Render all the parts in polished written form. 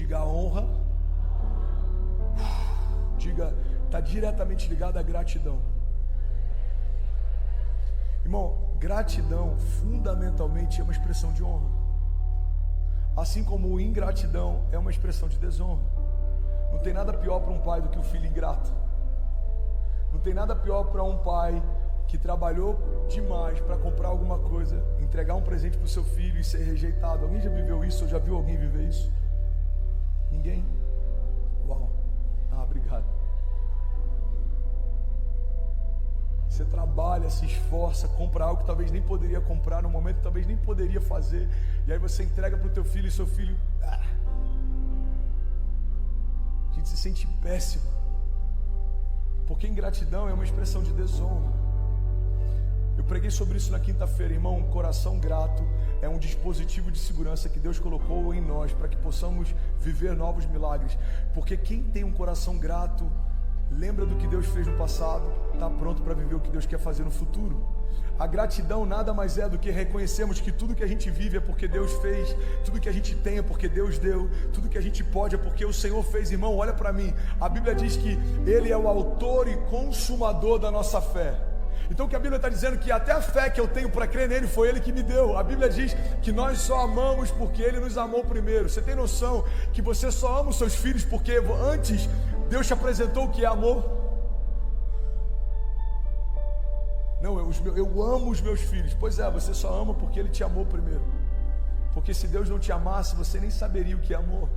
Diga a honra. Diga, está diretamente ligado à gratidão. Irmão, gratidão fundamentalmente é uma expressão de honra. Assim como ingratidão é uma expressão de desonra. Não tem nada pior para um pai do que o filho ingrato. Não tem nada pior para um pai que trabalhou demais para comprar alguma coisa, entregar um presente para o seu filho e ser rejeitado. Alguém já viveu isso? Ou já viu alguém viver isso? Ninguém? Uau. Obrigado. Você trabalha, se esforça, compra algo que talvez nem poderia comprar, no momento que talvez nem poderia fazer, e aí você entrega para o teu filho e seu filho... A gente se sente péssimo, porque ingratidão é uma expressão de desonra. Eu preguei sobre isso na quinta-feira, irmão. Um coração grato é um dispositivo de segurança que Deus colocou em nós para que possamos viver novos milagres, porque quem tem um coração grato lembra do que Deus fez no passado, está pronto para viver o que Deus quer fazer no futuro. A gratidão nada mais é do que reconhecermos que tudo que a gente vive é porque Deus fez, tudo que a gente tem é porque Deus deu, tudo que a gente pode é porque o Senhor fez. Irmão, olha para mim, a Bíblia diz que Ele é o autor e consumador da nossa fé. Então o que a Bíblia está dizendo é que até a fé que eu tenho para crer nele foi Ele que me deu. A Bíblia diz que nós só amamos porque Ele nos amou primeiro. Você tem noção que você só ama os seus filhos porque antes Deus te apresentou o que é amor? Não, eu amo os meus filhos. Pois é, você só ama porque Ele te amou primeiro. Porque se Deus não te amasse, você nem saberia o que é amor.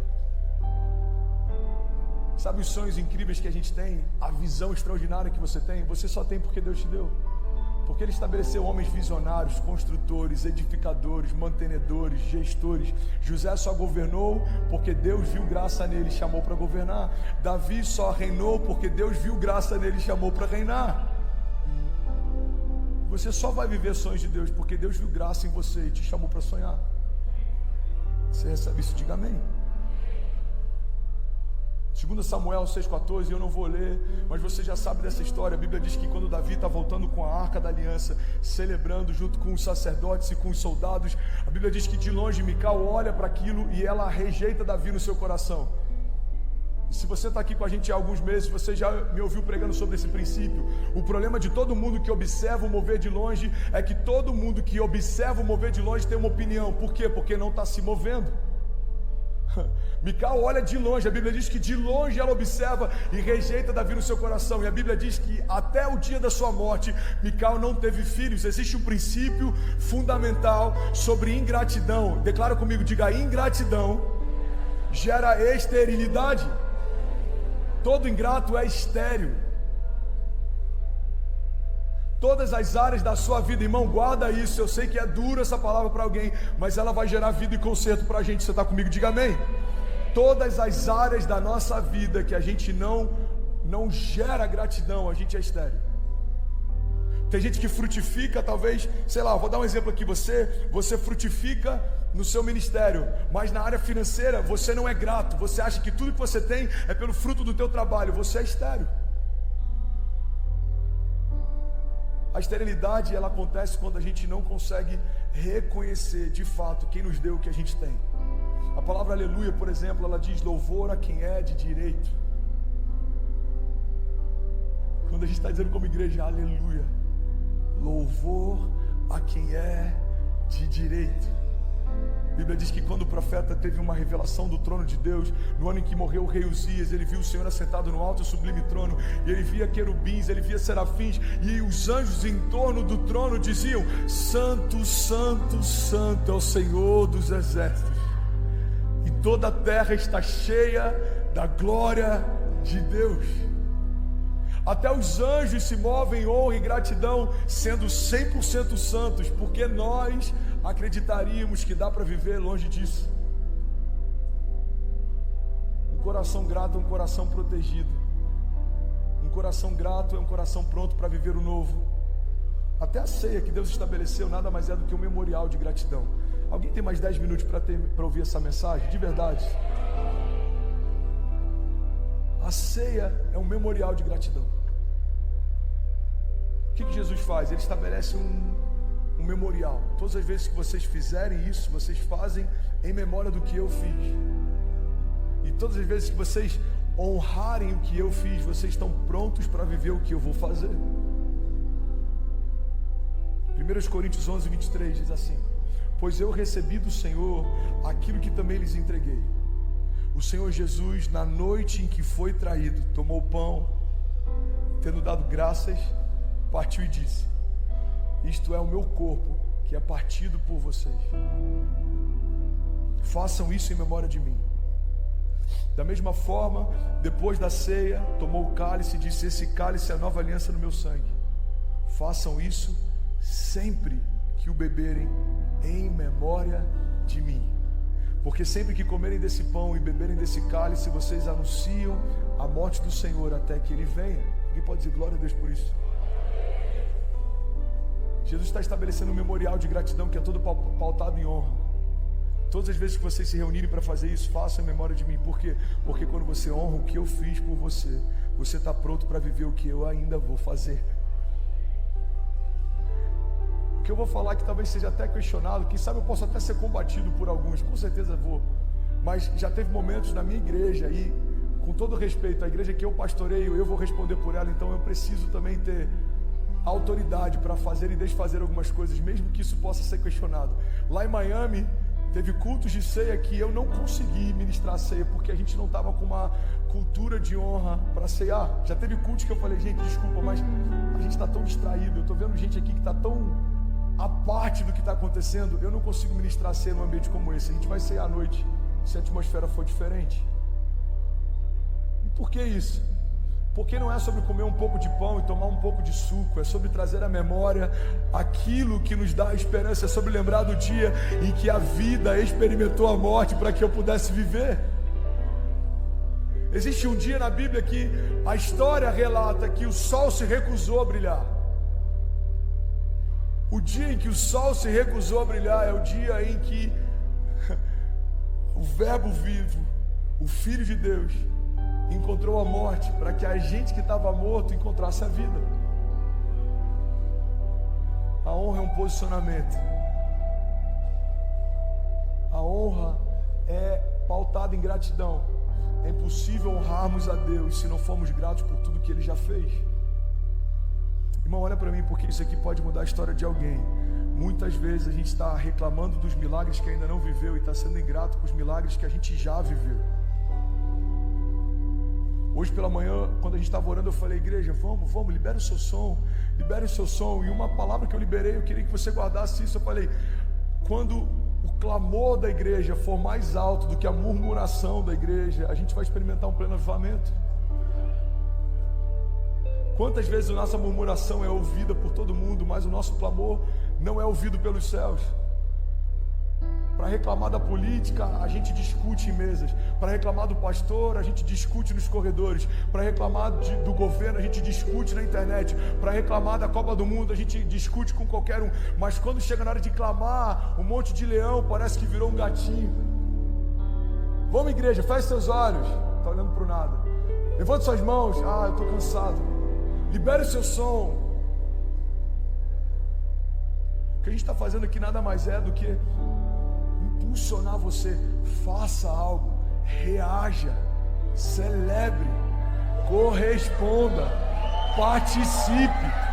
Sabe os sonhos incríveis que a gente tem? A visão extraordinária que você tem? Você só tem porque Deus te deu. Porque Ele estabeleceu homens visionários, construtores, edificadores, mantenedores, gestores. José só governou porque Deus viu graça nele e chamou para governar. Davi só reinou porque Deus viu graça nele e chamou para reinar. Você só vai viver sonhos de Deus porque Deus viu graça em você e te chamou para sonhar. Você recebe isso? Diga amém. 2 Samuel 6,14, eu não vou ler, mas você já sabe dessa história. A Bíblia diz que quando Davi está voltando com a Arca da Aliança, celebrando junto com os sacerdotes e com os soldados, a Bíblia diz que de longe Mical olha para aquilo e ela rejeita Davi no seu coração. E se você está aqui com a gente há alguns meses, você já me ouviu pregando sobre esse princípio. O problema de todo mundo que observa o mover de longe é que todo mundo que observa o mover de longe tem uma opinião. Por quê? Porque não está se movendo. Mical olha de longe, a Bíblia diz que de longe ela observa e rejeita Davi no seu coração. E a Bíblia diz que até o dia da sua morte, Mical não teve filhos. Existe um princípio fundamental sobre ingratidão. Declara comigo, diga: ingratidão gera esterilidade. Todo ingrato é estéril. Todas as áreas da sua vida, irmão, guarda isso. Eu sei que é dura essa palavra para alguém, mas ela vai gerar vida e conserto para a gente. Você está comigo? Diga amém. Todas as áreas da nossa vida que a gente não gera gratidão, a gente é estéril. Tem gente que frutifica, talvez, sei lá, vou dar um exemplo aqui. Você frutifica no seu ministério, mas na área financeira você não é grato. Você acha que tudo que você tem é pelo fruto do teu trabalho. Você é estéril. A esterilidade, ela acontece quando a gente não consegue reconhecer de fato quem nos deu o que a gente tem. A palavra aleluia, por exemplo, ela diz louvor a quem é de direito. Quando a gente está dizendo como igreja, aleluia, louvor a quem é de direito. A Bíblia diz que quando o profeta teve uma revelação do trono de Deus, no ano em que morreu o rei Uzias, ele viu o Senhor assentado no alto e sublime trono, e ele via querubins, ele via serafins, e os anjos em torno do trono diziam: Santo, Santo, Santo é o Senhor dos exércitos, e toda a terra está cheia da glória de Deus. Até os anjos se movem em honra e gratidão, sendo 100% santos, porque nós acreditaríamos que dá para viver longe disso. Um coração grato é um coração protegido. Um coração grato é um coração pronto para viver o novo. Até a ceia que Deus estabeleceu nada mais é do que um memorial de gratidão. Alguém tem mais 10 minutos para ouvir essa mensagem? De verdade. A ceia é um memorial de gratidão. O que Jesus faz? Ele estabelece um memorial. Todas as vezes que vocês fizerem isso, vocês fazem em memória do que eu fiz. todas as vezes que vocês honrarem o que eu fiz, vocês estão prontos para viver o que eu vou fazer. 1 Coríntios 11, 23 diz assim: pois eu recebi do Senhor aquilo que também lhes entreguei. O Senhor Jesus, na noite em que foi traído, tomou o pão, tendo dado graças, partiu e disse: isto é o meu corpo, que é partido por vocês. Façam isso em memória de mim. Da mesma forma, depois da ceia, tomou o cálice e disse: esse cálice é a nova aliança no meu sangue. Façam isso sempre que o beberem, em memória de mim. Porque sempre que comerem desse pão e beberem desse cálice, vocês anunciam a morte do Senhor até que Ele venha. Alguém pode dizer glória a Deus por isso? Jesus está estabelecendo um memorial de gratidão que é todo pautado em honra. Todas as vezes que vocês se reunirem para fazer isso, façam em memória de mim. Por quê? Porque quando você honra o que eu fiz por você, você está pronto para viver o que eu ainda vou fazer. O que eu vou falar que talvez seja até questionado, quem sabe eu posso até ser combatido por alguns, com certeza vou. Mas já teve momentos na minha igreja, e com todo respeito, a igreja que eu pastoreio, eu vou responder por ela, então eu preciso também ter autoridade para fazer e desfazer algumas coisas, mesmo que isso possa ser questionado. Lá em Miami, teve cultos de ceia que eu não consegui ministrar a ceia, porque a gente não estava com uma cultura de honra para ceiar. Já teve cultos que eu falei: gente, desculpa, mas a gente está tão distraído, eu estou vendo gente aqui que está tão a parte do que está acontecendo, eu não consigo ministrar a ceia num ambiente como esse. A gente vai cear à noite, se a atmosfera for diferente. E por que isso? Porque não é sobre comer um pouco de pão e tomar um pouco de suco, é sobre trazer à memória aquilo que nos dá esperança, é sobre lembrar do dia em que a vida experimentou a morte para que eu pudesse viver. Existe um dia na Bíblia que a história relata que o sol se recusou a brilhar. O dia em que o sol se recusou a brilhar é o dia em que o Verbo vivo, o Filho de Deus, encontrou a morte para que a gente que estava morto encontrasse a vida. A honra é um posicionamento. A honra é pautada em gratidão. É impossível honrarmos a Deus se não formos gratos por tudo que Ele já fez. Irmão, olha para mim, porque isso aqui pode mudar a história de alguém. Muitas vezes a gente está reclamando dos milagres que ainda não viveu e está sendo ingrato com os milagres que a gente já viveu. Hoje pela manhã, quando a gente estava orando, eu falei: igreja, vamos, libera o seu som, libera o seu som. E uma palavra que eu liberei, eu queria que você guardasse isso. Eu falei: quando o clamor da igreja for mais alto do que a murmuração da igreja, a gente vai experimentar um pleno avivamento. Quantas vezes a nossa murmuração é ouvida por todo mundo, mas o nosso clamor não é ouvido pelos céus? Para reclamar da política, a gente discute em mesas. Para reclamar do pastor, a gente discute nos corredores. Para reclamar do governo, a gente discute na internet. Para reclamar da Copa do Mundo, a gente discute com qualquer um. Mas quando chega na hora de clamar, um monte de leão parece que virou um gatinho. Vamos, igreja, feche seus olhos. Está olhando para o nada. Levante suas mãos. Eu estou cansado. Libere o seu som. O que a gente está fazendo aqui nada mais é do que impulsionar você. Faça algo, reaja, celebre, corresponda, participe.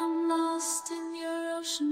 I'm lost in your ocean.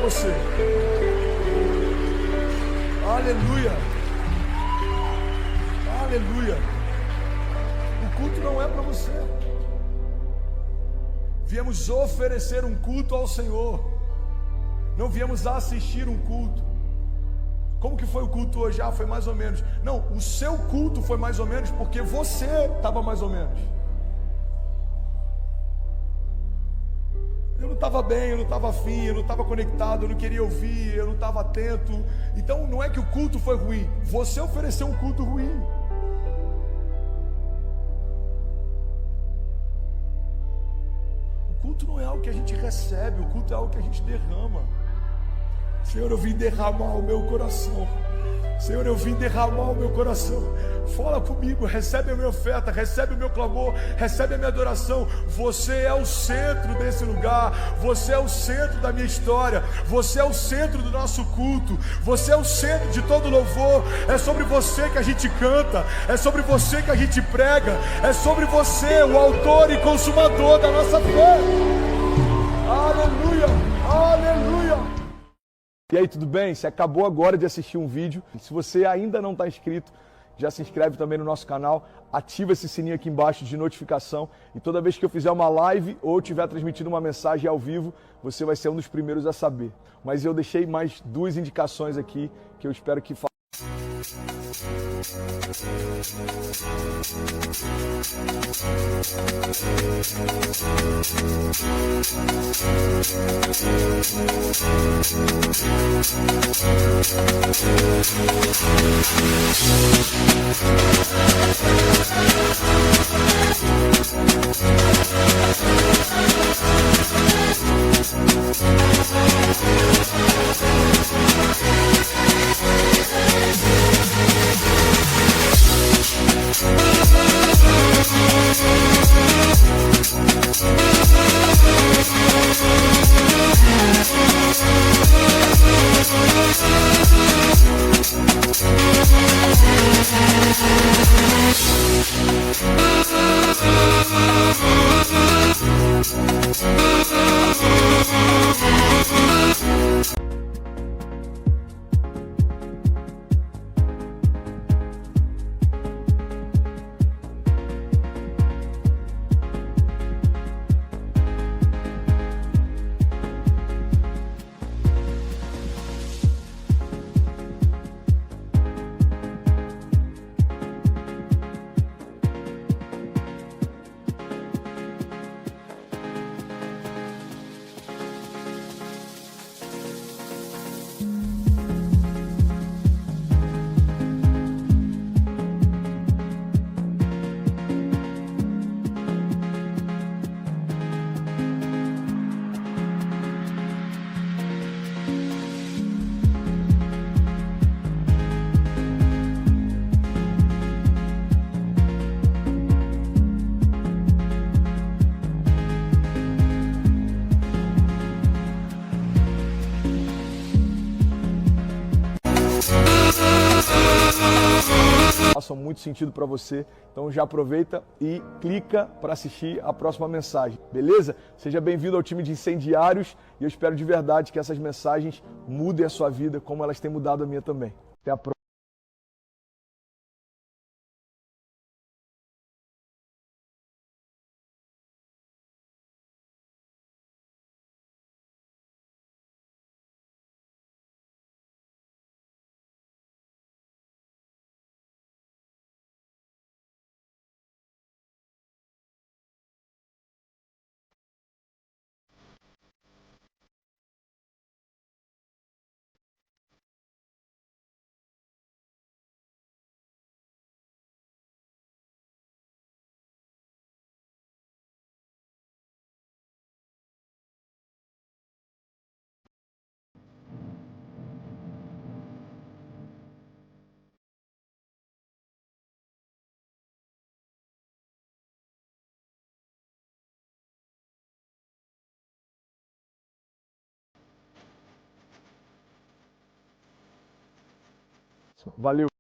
você. Aleluia. Aleluia. O culto não é para você. Viemos oferecer um culto ao Senhor. Não viemos assistir um culto. Como que foi o culto hoje? Ah, foi mais ou menos. Não, o seu culto foi mais ou menos porque você estava mais ou menos. Eu não estava bem, eu não estava afim, eu não estava conectado, eu não queria ouvir, eu não estava atento. Então não é que o culto foi ruim, você ofereceu um culto ruim. O culto não é algo que a gente recebe, o culto é algo que a gente derrama. Senhor, eu vim derramar o meu coração. Senhor, eu vim derramar o meu coração. Fala comigo, recebe a minha oferta, recebe o meu clamor, recebe a minha adoração. Você é o centro desse lugar, você é o centro da minha história, você é o centro do nosso culto, você é o centro de todo louvor. É sobre você que a gente canta, é sobre você que a gente prega, é sobre você, o autor e consumador da nossa fé. Aleluia, aleluia. E aí, tudo bem? Você acabou agora de assistir um vídeo. Se você ainda não está inscrito, já se inscreve também no nosso canal, ativa esse sininho aqui embaixo de notificação e toda vez que eu fizer uma live ou estiver transmitindo uma mensagem ao vivo, você vai ser um dos primeiros a saber. Mas eu deixei mais 2 indicações aqui que eu espero que façam. Façam muito sentido para você, então já aproveita e clica para assistir a próxima mensagem, beleza? Seja bem-vindo ao time de incendiários e eu espero de verdade que essas mensagens mudem a sua vida como elas têm mudado a minha também. Até a próxima. Valeu.